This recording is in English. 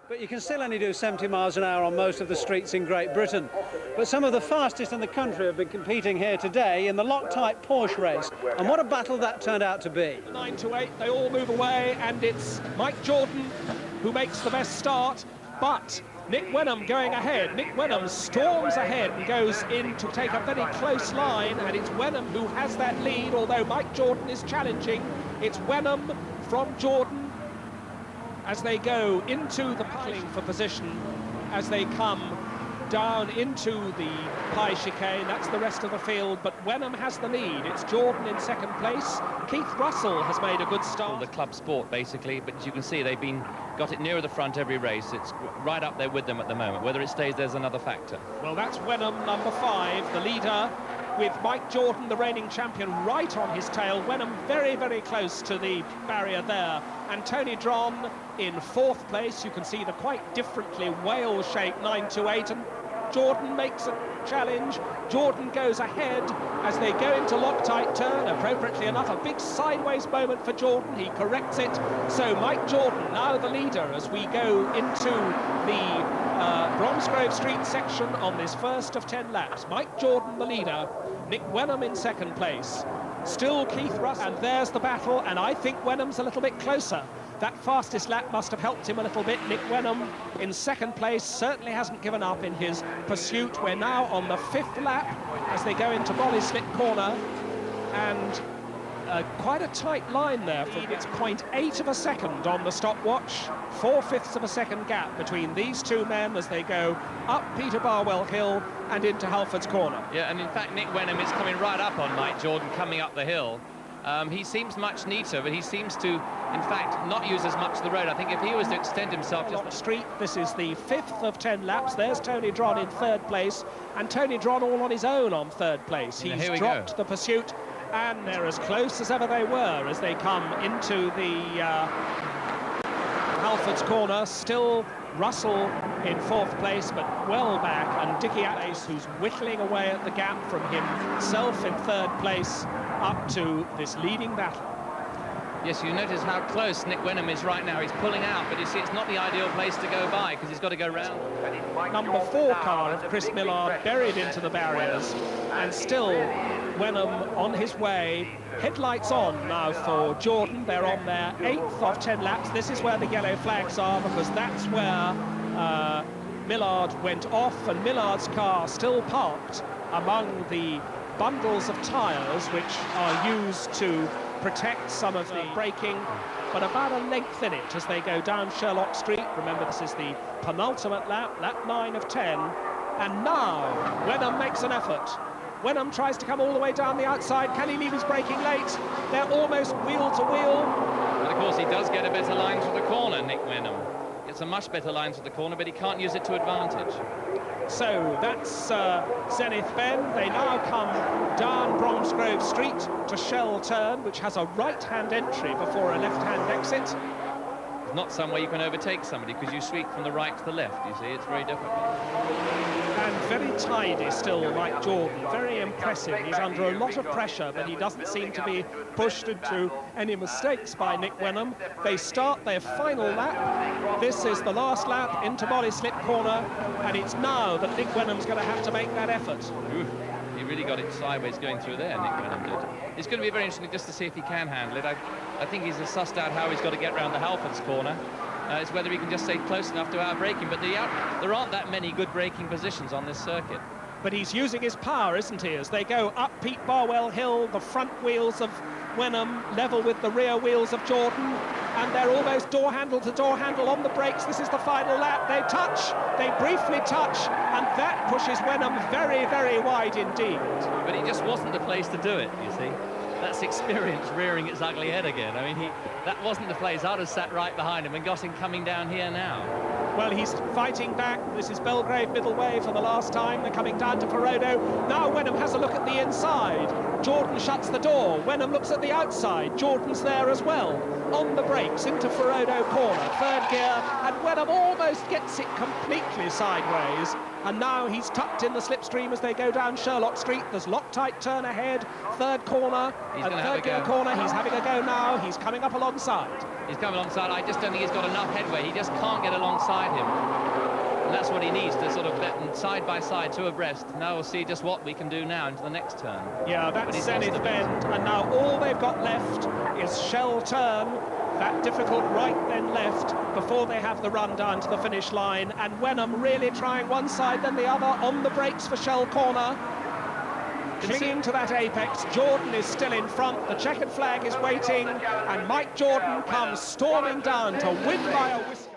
But you can still only do 70 miles an hour on most of the streets in Great Britain. But some of the fastest in the country have been competing here today in the Loctite Porsche race. And what a battle that turned out to be. 9 to 8, they all move away, and it's Mike Jordan who makes the best start, but Nick Wenham going ahead. Nick Wenham storms ahead and goes in to take a very close line, and it's Wenham who has that lead, although Mike Jordan is challenging. It's Wenham from Jordan as they go into the battling for position, as they come down into the high chicane. That's the rest of the field, but Wenham has the lead. It's Jordan in second place. Keith Russell has made a good start. The club sport, basically, but as you can see, they've got it nearer the front every race. It's right up there with them at the moment. Whether it stays there's another factor. Well, that's Wenham, number 5, the leader, with Mike Jordan, the reigning champion, right on his tail. Wenham very, very close to the barrier there. And Tony Dron in 4th place. You can see the quite differently whale-shaped 9 to 8, and Jordan makes a challenge. Jordan goes ahead as they go into Loctite turn. Appropriately enough, a big sideways moment for Jordan. He corrects it. So Mike Jordan, now the leader, as we go into the Bromsgrove Street section on this first of 10 laps. Mike Jordan, the leader. Nick Wenham in second place. Still Keith Russell, and there's the battle, and I think Wenham's a little bit closer. That fastest lap must have helped him a little bit. Nick Wenham in second place, certainly hasn't given up in his pursuit. We're now on the 5th lap as they go into Bolly Slip Corner, and quite a tight line there. It's 0.8 of a second on the stopwatch, 4/5 of a second gap between these two men as they go up Peter Barwell Hill and into Halford's Corner. Yeah, and in fact, Nick Wenham is coming right up on Mike Jordan coming up the hill. He seems much neater, but he seems to, in fact, not use as much of the road. I think if he was to extend himself just... On the street, this is the 5th of 10 laps. There's Tony Dron in 3rd place, and Tony Dron all on his own on 3rd place. He's dropped the pursuit, and they're as close as ever they were as they come into the Halford's Corner. Still Russell in 4th place, but well back, and Dickie Atlas, who's whittling away at the gap from himself in 3rd place up to this leading battle. Yes, you notice how close Nick Wenham is right now. He's pulling out, but you see it's not the ideal place to go by because he's got to go round. Number 4 car of Chris Millard buried into the barriers, and still Wenham on his way. Headlights on now for Jordan. They're on their 8th of 10 laps. This is where the yellow flags are, because that's where Millard went off, and Millard's car still parked among the bundles of tyres which are used to protect some of the braking, but about a length in it as they go down Sherlock Street. Remember, this is the penultimate lap, lap 9 of 10, and now Wenham makes an effort. Wenham tries to come all the way down the outside. Can he leave his braking late? They're almost wheel to wheel. But of course he does get a better line through the corner, Nick Wenham. Gets a much better line through the corner, but he can't use it to advantage. So that's Zenith Bend. They now come down Bromsgrove Street to Shell Turn, which has a right-hand entry before a left-hand exit. It's not somewhere you can overtake somebody because you sweep from the right to the left, you see. It's very difficult. And very tidy still, Mike Jordan. Very impressive. He's under a lot of pressure, but he doesn't seem to be pushed into any mistakes by Nick Wenham. They start their final lap. This is the last lap into Bolly Slip Corner, and it's now that Nick Wenham's going to have to make that effort. Ooh, he really got it sideways going through there, Nick Wenham did. It's going to be very interesting just to see if he can handle it. I think he's sussed out how he's got to get around the Halford's Corner. It's whether he can just stay close enough to out-braking, but there aren't that many good braking positions on this circuit. But he's using his power, isn't he, as they go up Pete Barwell Hill. The front wheels of Wenham level with the rear wheels of Jordan, and they're almost door handle to door handle on the brakes. This is the final lap. They touch, they briefly touch, and that pushes Wenham very, very wide indeed. But it just wasn't the place to do it, you see. That's experience rearing its ugly head again. I mean, that wasn't the place. I'd have sat right behind him and got him coming down here now. Well, he's fighting back. This is Belgrave middle way for the last time. They're coming down to Ferodo. Now Wenham has a look at the inside. Jordan shuts the door. Wenham looks at the outside. Jordan's there as well. On the brakes into Ferodo corner. 3rd gear, and Wenham almost gets it completely sideways, and now he's tucked in the slipstream as they go down Sherlock Street. There's Loctite turn ahead, third corner, third gear corner. He's having a go now. He's coming up alongside. He's coming alongside. I just don't think he's got enough headway. He just can't get alongside him. And that's what he needs, to sort of let them side by side, two abreast. Now we'll see just what we can do now into the next turn. Yeah, that's Zenith Bend, and now all they've got left is Shell Turn, that difficult right then left, before they have the run down to the finish line. And Wenham really trying one side then the other, on the brakes for Shell Corner. Clinging to that apex. Jordan is still in front, the checkered flag is waiting, and Mike Jordan comes storming down to win by a whistle.